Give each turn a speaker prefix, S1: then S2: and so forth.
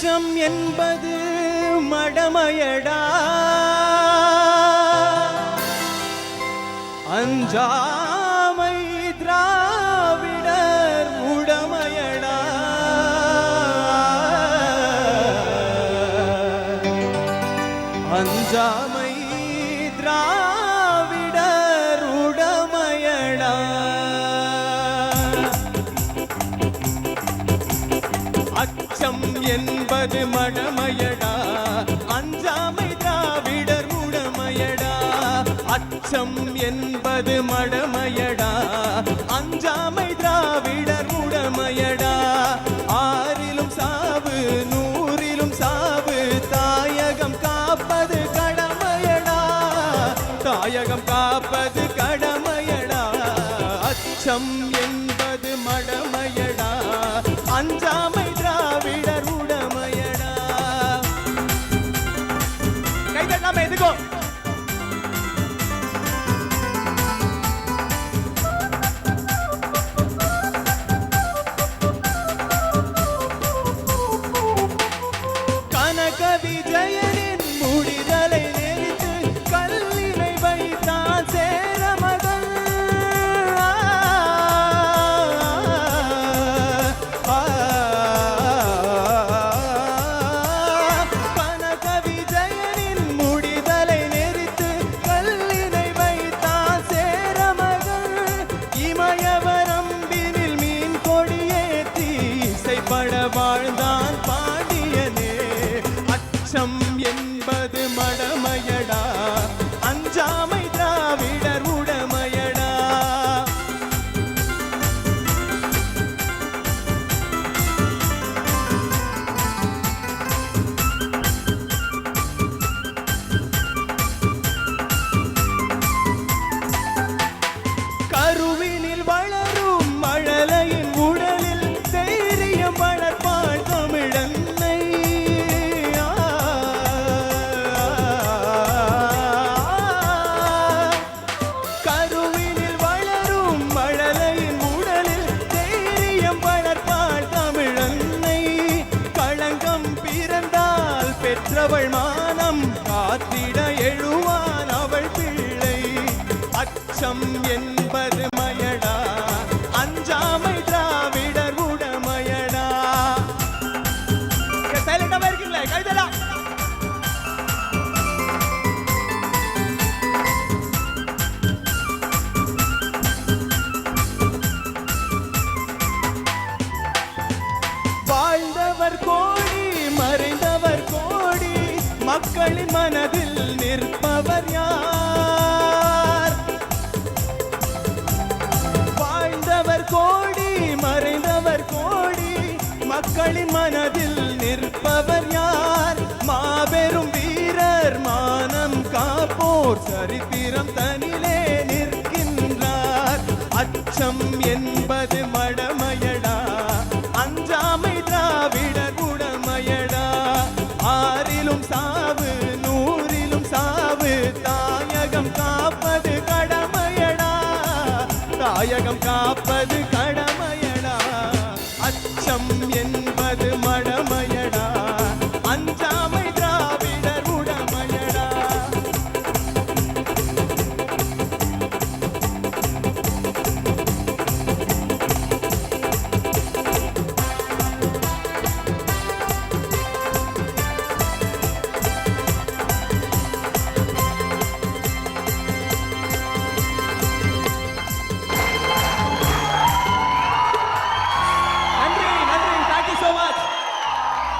S1: அச்சம் என்பது மடமையடா, அஞ்சாமை திராவிடர் உடமையடா. அஞ்சாமை திராவிடர் உடமையடா. அச்சம் என்பது மடமையடா, அஞ்சாமை திராவிடர் உடமையடா. அச்சம் என்பது மடமையடா, அஞ்சாமை திராவிடர் உடமையடா. ஆறிலும் சாவு நூறிலும் சாவு, தாயகம் காப்பது கடமையடா, தாயகம் காப்பது கடமையடா. அச்சம் என்பது மடமையடா, அஞ்சாமை திராவிடர் உடமையடா. கைதட்டாம எதுக்கோ கனக விஜயனின் முடிதலை நெறித்து கல்லினை வைத்தான் சேரமகன். கனக விஜயனின் முடிதலை நெறித்து கல்லினை வைத்தான் சேரமகன். இமயவரம்பினில் மீன் கொடியேற்றி இசைப்பட வாழ்ந்தான் பாண்டியனே. அச்சம் என்பது மடமையடா, அஞ்சாமை திராவிடர் உடமையடா. கருவினில் வளரும் மழலையின் உடலில் தைரியம் வளர்ப்பாள் தமிழன்னை. கருவினில் வளரும் மழலையின் உடலில் தைரியம் வளர்ப்பாள் தமிழன்னை. களங்கம் பிறந்தால் பெற்றவள் மானம் காத்திட எழுவான் அவள் பிள்ளை. அச்சம் என்பது மயடா, அஞ்சாமை திராவிடர் உடமையடா. சைலண்டாவே இருக்கீங்களே, கைதடா. வாழ்ந்தவர் கோடி மறைந்தவர் கோடி, மக்களின் மனதில் நிற்பவர் யார்? வாழ்ந்தவர் கோடி மறைந்தவர் கோடி, மக்களின் மனதில் நிற்பவர் யார்? மாபெரும் வீரர் மானம் காப்போர் சரித்திரம் தனிலே நிற்கின்றார். அச்சம் என்பது மடமையடா, அஞ்சாமை திராவிடர் உடமையடா. ஆறிலும் சாவு நூறிலும் சாவு, தாயகம் காப்பது கடமையடா, தாயகம் காப்பது கடமையடா. அச்சம் என்பது